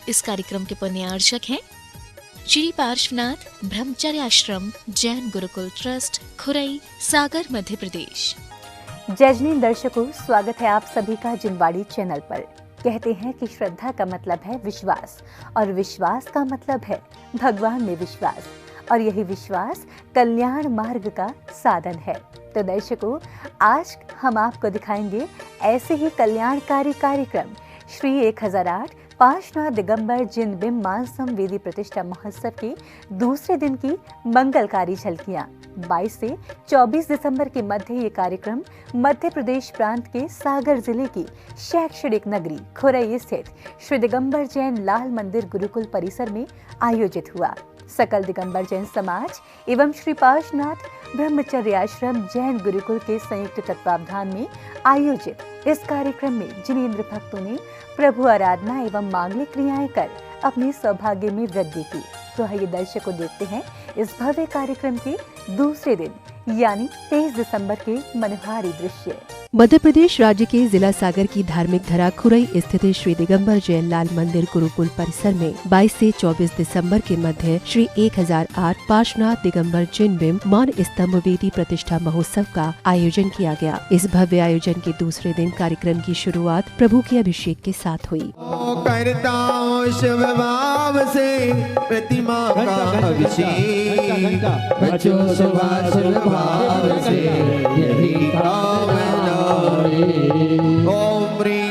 इस कार्यक्रम के पुण्यार्चक हैं श्री पार्श्वनाथ ब्रह्मचर्य आश्रम जैन गुरुकुल ट्रस्ट, खुरई, सागर, मध्य प्रदेश। जजनीन दर्शकों, स्वागत है आप सभी का जिनवाड़ी चैनल पर। कहते हैं कि श्रद्धा का मतलब है विश्वास और विश्वास का मतलब है भगवान में विश्वास, और यही विश्वास कल्याण मार्ग का साधन है। तो दर्शकों, आज हम आपको दिखाएंगे ऐसे ही कल्याणकारी कार्यक्रम श्री 1008 पार्श्वनाथ दिगंबर जिन बिंब मानसम वेदी प्रतिष्ठा महोत्सव के दूसरे दिन की मंगलकारी झलकियां। 22 से 24 दिसंबर के मध्य ये कार्यक्रम मध्य प्रदेश प्रांत के सागर जिले की शैक्षणिक नगरी खुरई स्थित श्री दिगंबर जैन लाल मंदिर गुरुकुल परिसर में आयोजित हुआ। सकल दिगंबर जैन समाज एवं श्री पार्श्वनाथ ब्रह्मचर्य आश्रम जैन गुरुकुल के संयुक्त तत्वावधान में आयोजित इस कार्यक्रम में जिनेंद्र भक्तों ने प्रभु आराधना एवं मांगलिक क्रियाएं कर अपने सौभाग्य में वृद्धि की। तो आइए दर्शकों देखते हैं इस भव्य कार्यक्रम के दूसरे दिन यानी 23 दिसंबर के मनोहारी दृश्य। मध्य प्रदेश राज्य के जिला सागर की धार्मिक धरा खुरई स्थित श्री दिगंबर जैन लाल मंदिर गुरुकुल परिसर में 22 से 24 दिसंबर के मध्य श्री 1008 पार्श्वनाथ दिगंबर जिन बिंब मान स्तंभ वेदी प्रतिष्ठा महोत्सव का आयोजन किया गया। इस भव्य आयोजन के दूसरे दिन कार्यक्रम की शुरुआत प्रभु के अभिषेक के साथ हुई। करता हूँ शुभ भाव से प्रतिमा का अभिषेक, बच्चों शुभ भाव से यही कामना। ओम ह्रीं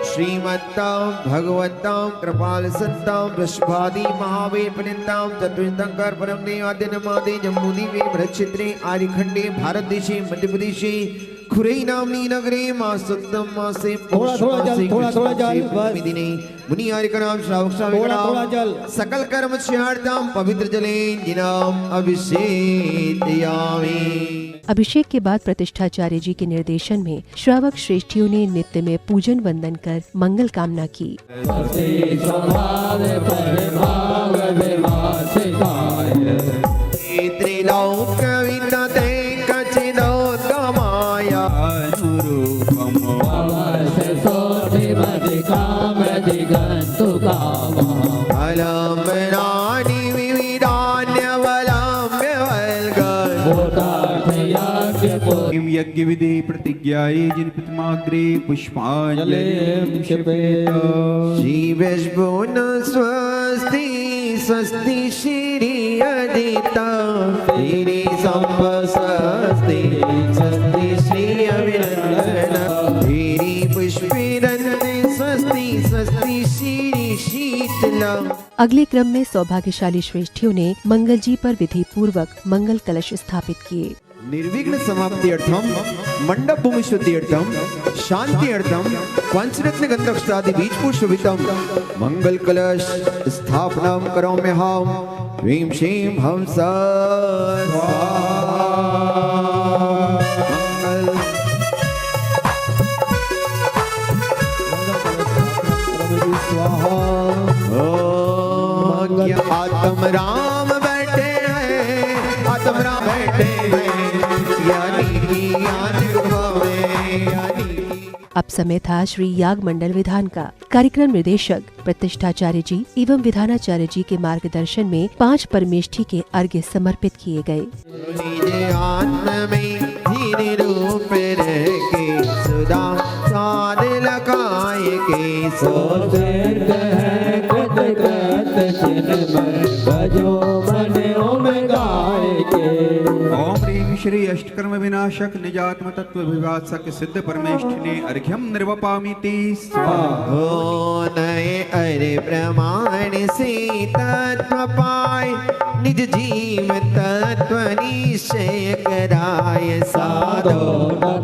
श्रीमतां भगवतां कृपाल संतां वृषभादि महावीर पर्यन्तां चतुर्दंकर परम देवादिनमादे जम्बूद्वीपे भरतक्षेत्रे आर्यखंडे भारत देशे मध्य प्रदेशे खुरई नामनी नगरे मासोत्तम मासे थोड़ा दिने मुनि आर्य नाम श्रावक श्राविकानां सकल कर्म क्षयार्थं पवित्र जले जिनाम अभिषेकयामि। अभिषेक के बाद प्रतिष्ठाचार्य जी के निर्देशन में श्रावक श्रेष्ठियों ने नित्य में पूजन वंदन कर मंगल कामना की। यज्ञ विधि प्रतिज्ञाये जिन प्रतिमाग्रे पुष्पांजलि श्री विष्णुन स्वस्ति स्वस्ति श्री अदिता श्री संपस्ति स्वस्ति श्री अभिनंदन श्री पुष्पिरन्ति स्वस्ति स्वस्ति श्री शीतला। अगले क्रम में सौभाग्यशाली श्रेष्ठियों ने मंगल जी पर विधि पूर्वक मंगल कलश स्थापित किए। निर्विघ्न समाप्ति अर्थम मंडप भूमि शुद्धि अर्थम शांति अर्थम पंचरत्न गंधक्षादि बीज पुष्पितम मंगल कलश स्थापना करोम्यहम ह्रीं श्रीं हम आत्म राम बैठे हैं, आत्म राम बैठे हैं। अब समय था श्री याग मंडल विधान का। कार्यक्रम निदेशक प्रतिष्ठाचार्य जी एवं विधानाचार्य जी के मार्गदर्शन में 5 परमेष्ठी के अर्घ्य समर्पित किए गए। ओम ह्रीं श्री अष्टकर्म विनाशक निजात्म तत्व विभासक सिद्ध परमेष्ठिने अर्घ्यम निर्वपामिति स्वाहा। नए अरे प्रमाण से तत्व पाए निज जीव तत्व निश्चय कराय साधो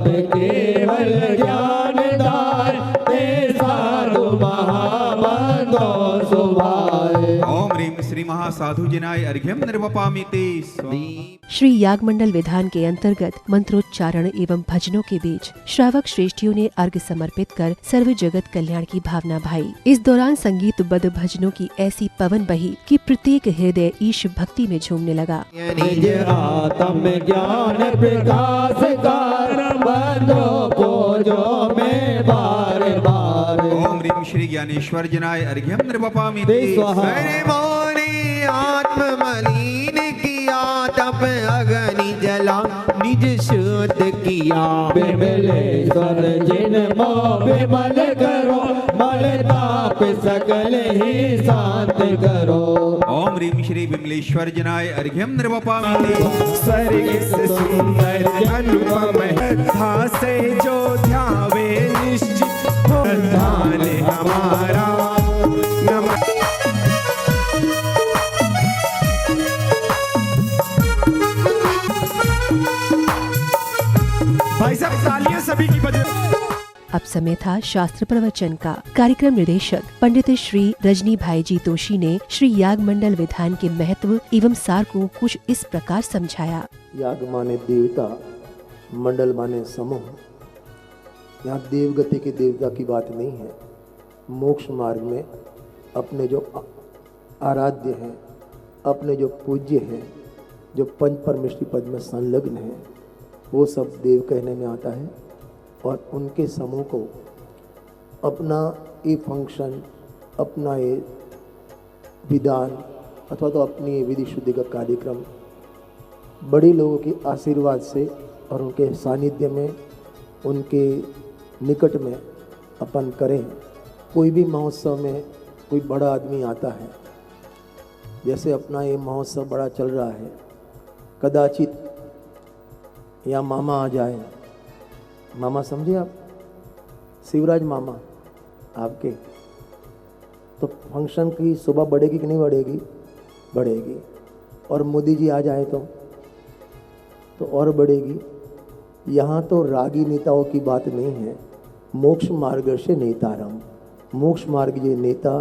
केवल ज्ञान दार ते साधु महाबंधो सुभाए। ओम ह्रीं श्री महासाधु जिनाय अर्घ्यम निर्वपामिति स्वाहा। श्री याग मंडल विधान के अंतर्गत मंत्रोच्चारण एवं भजनों के बीच श्रावक श्रेष्ठियों ने अर्घ्य समर्पित कर सर्व जगत कल्याण की भावना भाई। इस दौरान संगीतबद्ध भजनों की ऐसी पवन बही कि प्रत्येक हृदय ईश भक्ति में झूमने लगा। निज आत्म ज्ञान प्रकाश कर बंधो पूजो में बार बार। ओम ह्रीं श्री ज्ञानेश्वर जनाय अर्घ्यम ते निर्वपामिति स्वाहा। अरे मौने आत्म मलिन किया तप अग्नि जला निज शुद्ध किया। विमलेश्वर जिन मोह विमल करो, मल ताप सकल ही शांत करो। ओम ह्रीं श्री विमलेश्वर जनाय अर्घ्यम निर्वपामिति स्वर्ग से सुंदर अनुपम था से जो ध्यावे निश्चित हो ध्यान हमारा। नमः भाई साहब तालियां सभी की बजे। अब समय था शास्त्र प्रवचन का। कार्यक्रम निदेशक पंडित श्री रजनी भाई जी तोशी ने श्री याग मंडल विधान के महत्व एवं सार को कुछ इस प्रकार समझाया। याग माने देवता, मंडल माने समूह। यहाँ देवगति के देवता की बात नहीं है। मोक्ष मार्ग में अपने जो आराध्य हैं, अपने जो पूज्य हैं, जो पंच परमेष्टि पद में संलग्न हैं, वो सब देव कहने में आता है। और उनके समूह को अपना ये फंक्शन, अपना ये विधान अथवा तो अपनी ये विधि शुद्धि का कार्यक्रम बड़े लोगों के आशीर्वाद से और उनके सानिध्य में, उनके निकट में अपन करें। कोई भी महोत्सव में कोई बड़ा आदमी आता है, जैसे अपना ये महोत्सव बड़ा चल रहा है, कदाचित या मामा आ जाए। मामा समझे आप, शिवराज मामा आपके, तो फंक्शन की शोभा बढ़ेगी कि नहीं बढ़ेगी? बढ़ेगी। और मोदी जी आ जाए तो और बढ़ेगी। यहाँ तो रागी नेताओं की बात नहीं है, मोक्ष मार्ग से नेतारम। मोक्ष मार्ग ये नेता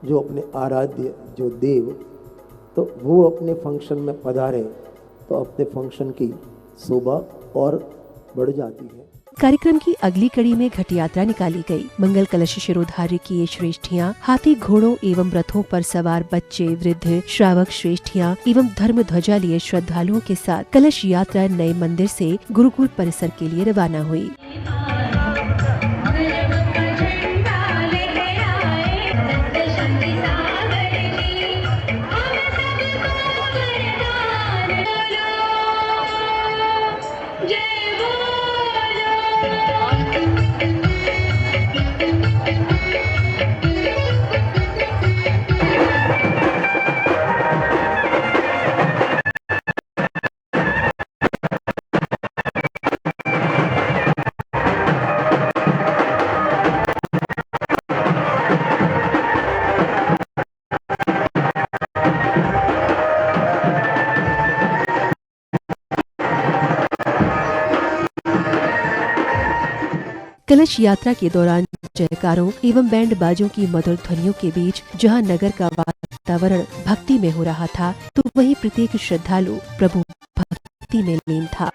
जो अपने आराध्य, जो देव, तो वो अपने फंक्शन में पधारे तो अपने फंक्शन की शोभा और बढ़ जाती है। कार्यक्रम की अगली कड़ी में घट यात्रा निकाली गई। मंगल कलश शिरोधार्य किए श्रेष्ठियाँ, हाथी घोड़ों एवं रथों पर सवार बच्चे, वृद्ध, श्रावक श्रेष्ठियाँ एवं धर्म ध्वजा लिए श्रद्धालुओं के साथ कलश यात्रा नए मंदिर से गुरुकुल परिसर के लिए रवाना हुई। कलश यात्रा के दौरान जयकारों एवं बैंड बाजों की मधुर ध्वनियों के बीच जहां नगर का वातावरण भक्ति में हो रहा था, तो वहीं प्रत्येक श्रद्धालु प्रभु भक्ति में लीन था।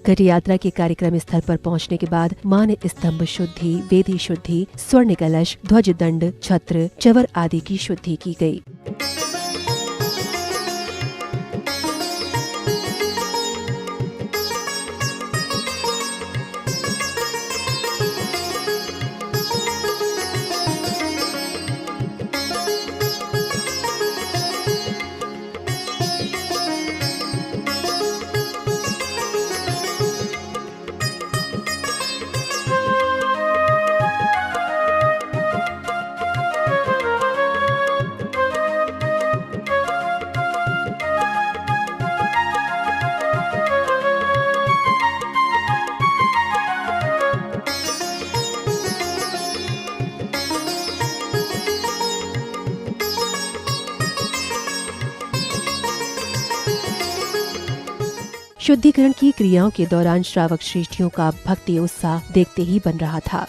घट यात्रा के कार्यक्रम स्थल पर पहुंचने के बाद मान स्तंभ शुद्धि, वेदी शुद्धि, स्वर्ण कलश, ध्वज दंड, छत्र, चवर आदि की शुद्धि की गई। शुद्धिकरण की क्रियाओं के दौरान श्रावक श्रेष्ठियों का भक्ति उत्साह देखते ही बन रहा था।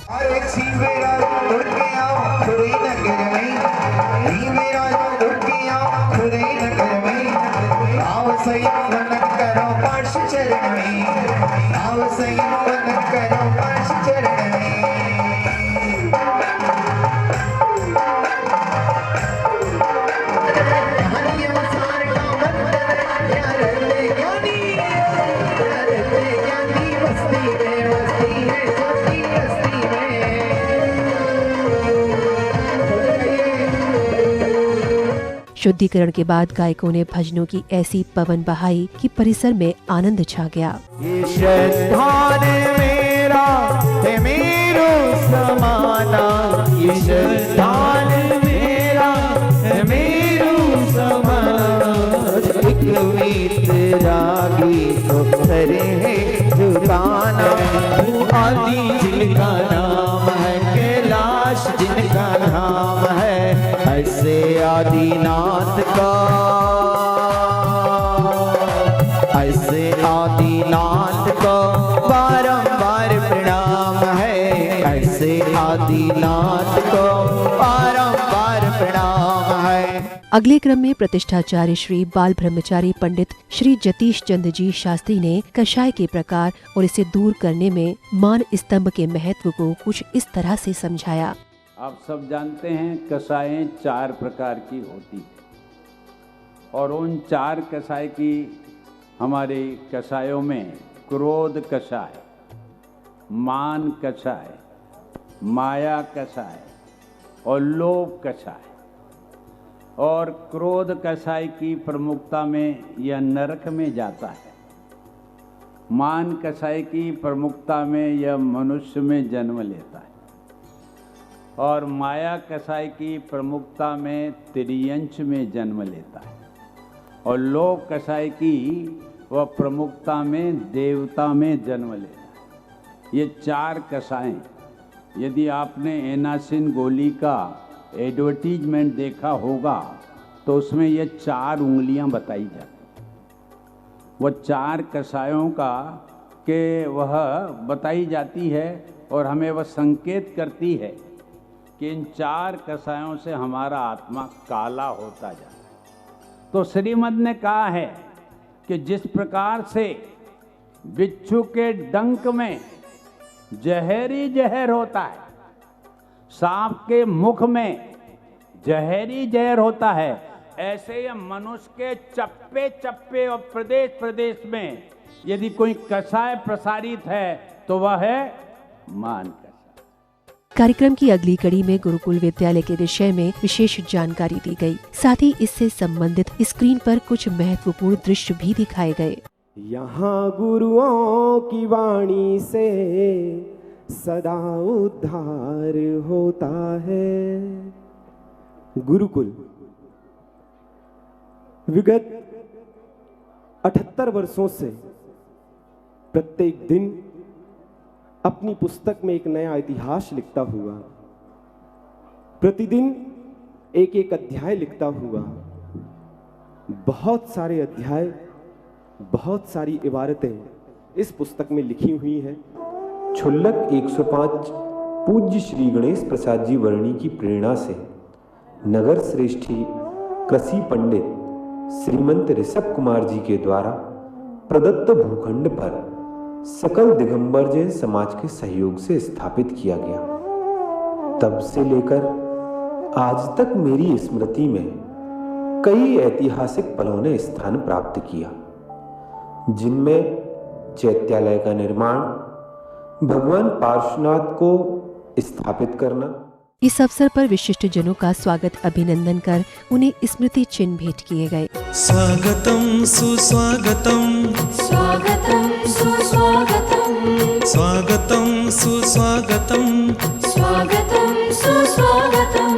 शुद्धिकरण के बाद गायकों ने भजनों की ऐसी पवन बहाई कि परिसर में आनंद छा गया। ये श्रद्धान मेरा है मेरो समाना, ये श्रद्धान मेरा है मेरो समाना। एक वीतरागी तो करे है जुटाना, आदि जिनका नाम है कैलाश जिनका नाम है, ऐसे आदिनाथ का, ऐसे आदिनाथ को बारंबार प्रणाम है, ऐसे आदिनाथ को बारंबार प्रणाम है। अगले क्रम में प्रतिष्ठाचार्य श्री बाल ब्रह्मचारी पंडित श्री जतीश चंद्र जी शास्त्री ने कषाय के प्रकार और इसे दूर करने में मान स्तंभ के महत्व को कुछ इस तरह से समझाया। आप सब जानते हैं कषायें 4 प्रकार की होती हैं और उन 4 कषाय की हमारे कषायों में क्रोध कषाय, मान कषाय, माया कषाय और लोभ कषाय। और क्रोध कषाय की प्रमुखता में यह नरक में जाता है, मान कषाय की प्रमुखता में यह मनुष्य में जन्म लेता है और माया कषाय की प्रमुखता में त्रियंश में जन्म लेता है और लोभ कषाय की वह प्रमुखता में देवता में जन्म लेता है। ये 4 कषाय, यदि आपने एनासिन गोली का एडवर्टीजमेंट देखा होगा तो उसमें ये 4 उंगलियां बताई जाती, वह 4 कषायों का के वह बताई जाती है और हमें वह संकेत करती है कि इन 4 कषायों से हमारा आत्मा काला होता जाता है। तो श्रीमद् ने कहा है कि जिस प्रकार से बिच्छू के डंक में जहरी जहर होता है, सांप के मुख में जहरी जहर होता है, ऐसे ये मनुष्य के चप्पे चप्पे और प्रदेश प्रदेश में यदि कोई कषाय प्रसारित है तो वह है मान कषाय। कार्यक्रम की अगली कड़ी में गुरुकुल विद्यालय के विषय में विशेष जानकारी दी गई। साथ ही इससे संबंधित स्क्रीन पर कुछ महत्वपूर्ण दृश्य भी दिखाए गए। यहाँ गुरुओं की वाणी से सदा उद्धार होता है। गुरुकुल विगत 78 वर्षों से प्रत्येक दिन अपनी पुस्तक में एक नया इतिहास लिखता हुआ, प्रतिदिन एक एक अध्याय लिखता हुआ, बहुत सारे अध्याय, बहुत सारी इबारतें इस पुस्तक में लिखी हुई हैं। छुल्लक 105 पूज्य श्री गणेश प्रसाद जी वर्णी की प्रेरणा से नगर श्रेष्ठी कृषि पंडित श्रीमंत ऋषभ कुमार जी के द्वारा प्रदत्त भूखंड पर सकल दिगंबर जैन समाज के सहयोग से स्थापित किया गया। तब से लेकर आज तक मेरी स्मृति में कई ऐतिहासिक पलों ने स्थान प्राप्त किया, जिनमें चैत्यालय का निर्माण, भगवान पार्श्वनाथ को स्थापित करना। इस अवसर पर विशिष्ट जनों का स्वागत अभिनंदन कर उन्हें स्मृति चिन्ह भेंट किए गए। स्वागतम सुस्वागतम, स्वागतम सुस्वागतम, स्वागतम सुस्वागतम, स्वागतम सुस्वागतम।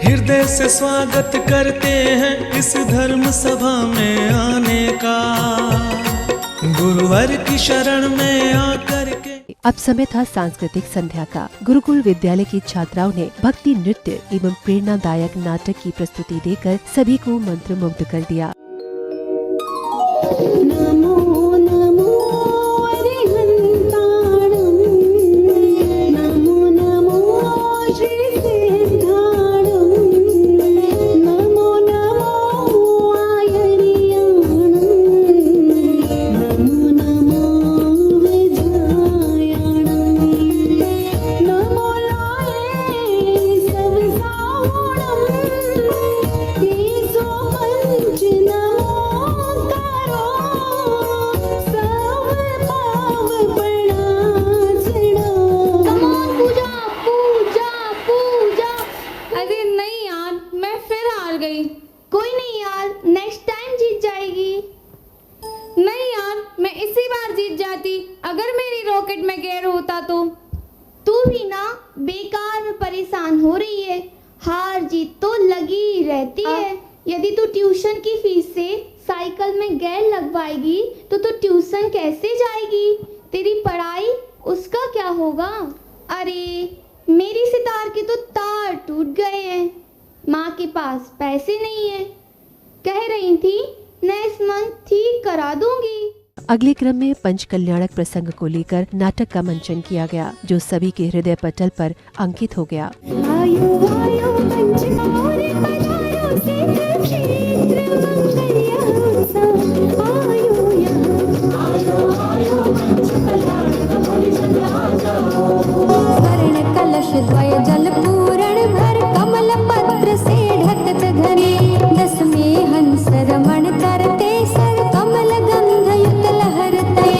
हृदय से स्वागत करते हैं इस धर्म सभा में आने का, गुरुवर की शरण में आकर के। अब समय था सांस्कृतिक संध्या का। गुरुकुल विद्यालय की छात्राओं ने भक्ति नृत्य एवं प्रेरणादायक नाटक की प्रस्तुति देकर सभी को मंत्रमुग्ध कर दिया। नमो नमो अरिहन्ताणं नमो नमो श्रीसिद्धाणं नमो नमो आयर्याणं नमो नमो विजयाणं नमो लाये सब सावणं तेजो पंच नमो करो सब पाव प्रणाचणो पूजा पूजा पूजा। अरे नहीं यार, मैं फिर हार गई। कोई नहीं यार, नेक्स्ट टाइम जीत जाएगी। नहीं यार, मैं इसी बार जीत जाती अगर मेरी रॉकेट में गियर होता तो। तू भी ना बेकार में परेशान हो रही है, हार जीत तो लगी ही रहती है। यदि तू ट्यूशन की फीस से साइकिल में गियर लगवाएगी तो तू ट्यूशन कैसे जाएगी? तेरी पढ़ाई उसका क्या होगा? अरे मेरी सितार के तो तार टूट गए हैं, माँ के पास पैसे नहीं है, कह रही थी नेक्स्ट मंथ ठीक करा दूंगी। अगले क्रम में पंच कल्याणक प्रसंग को लेकर नाटक का मंचन किया गया, जो सभी के हृदय पटल पर अंकित हो गया। आयो आयो पंच मोरे पधारो सिद्ध क्षेत्र मंगलयासा आयो यहाँ आयो आयो पंच कल्याणक मोरे जन आ जाओ। स्वर्ण कलश द्वय जल पूरण भर कमल पत्र से ढकत धरे दसवें हंस रमण करते सर कमल गंध युत लहरते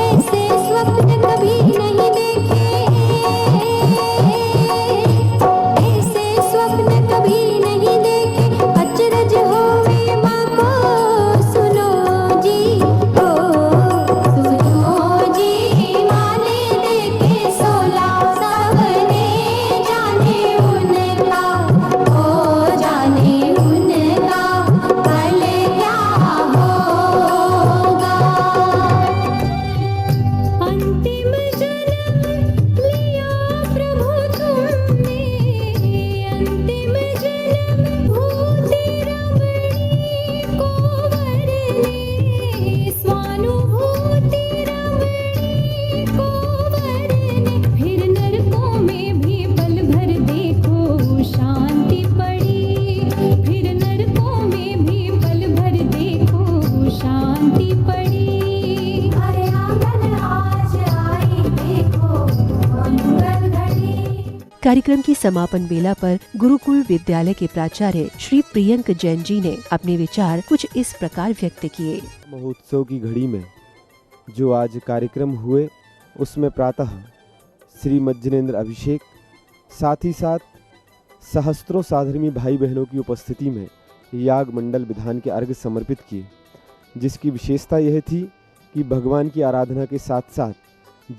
ऐसे स्वप्न कभी नहीं देखे ऐसे स्वप्न कभी नहीं देखे अचरज होवे माँ को सुनो जी ओ सुनो जी माने देखे 16 सबने जाने उनका ओ जाने उनका कल क्या होगा। अंतिम जन्म लिया प्रभु तुमने अंतिम जन्म भूति रमणी को वरने स्वानुभूति रमणी को वरने फिर नरकों में भी पल भर देखो शांति पड़ी फिर नरकों में भी पल भर देखो शांति पड़ी। अरे आंगन आज आई देखो मंगल घड़ी। कार्यक्रम की समापन बेला पर गुरुकुल विद्यालय के प्राचार्य श्री प्रियंक जैन जी ने अपने विचार कुछ इस प्रकार व्यक्त किए। महोत्सव की घड़ी में जो आज कार्यक्रम हुए उसमें प्रातः श्री मज्जनेन्द्र अभिषेक, साथ ही साथ सहस्त्रों साधर्मी भाई बहनों की उपस्थिति में याग मंडल विधान के अर्घ समर्पित किए, जिसकी विशेषता यह थी कि भगवान की आराधना के साथ साथ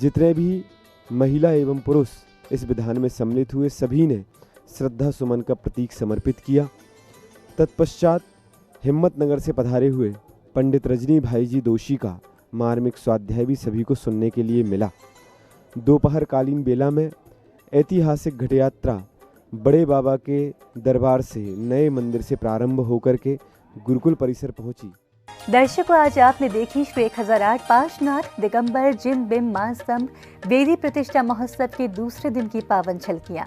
जितने भी महिला एवं पुरुष इस विधान में सम्मिलित हुए सभी ने श्रद्धा सुमन का प्रतीक समर्पित किया। तत्पश्चात हिम्मतनगर से पधारे हुए पंडित रजनी भाई जी दोषी का मार्मिक स्वाध्याय भी सभी को सुनने के लिए मिला। दोपहर कालीन बेला में ऐतिहासिक घट यात्रा बड़े बाबा के दरबार से नए मंदिर से प्रारंभ होकर के गुरुकुल परिसर पहुंची। दर्शकों, आज आपने देखी श्री 1008 पार्श्वनाथ दिगंबर जिन बिंब महास्तंभ वेदी प्रतिष्ठा महोत्सव के दूसरे दिन की पावन झलकियां।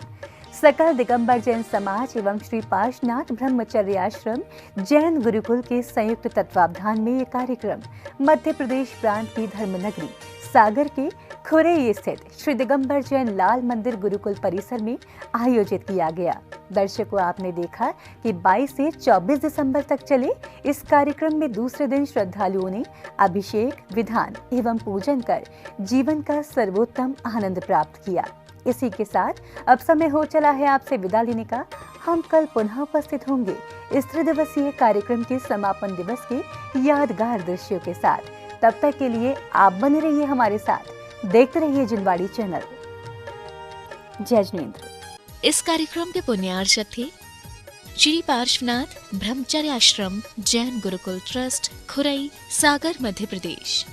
सकल दिगंबर जैन समाज एवं श्री पार्श्वनाथ ब्रह्मचर्य आश्रम जैन गुरुकुल के संयुक्त तत्वावधान में ये कार्यक्रम मध्य प्रदेश प्रांत की धर्मनगरी सागर के खुरई स्थित श्री दिगंबर जैन लाल मंदिर गुरुकुल परिसर में आयोजित किया गया। दर्शकों, आपने देखा कि 22 से 24 दिसंबर तक चले इस कार्यक्रम में दूसरे दिन श्रद्धालुओं ने अभिषेक, विधान एवं पूजन कर जीवन का सर्वोत्तम आनंद प्राप्त किया। इसी के साथ अब समय हो चला है आपसे विदा लेने का। हम कल पुनः उपस्थित होंगे इस 3 दिवसीय कार्यक्रम के समापन दिवस के यादगार दृश्यों के साथ। तब तक के लिए आप बने रहिए हमारे साथ, देखते रहिए जिनवाड़ी चैनल। जय जिनेंद्र। इस कार्यक्रम के पुण्यार्चक थे श्री पार्श्वनाथ ब्रह्मचर्य आश्रम जैन गुरुकुल ट्रस्ट, खुरई, सागर, मध्य प्रदेश।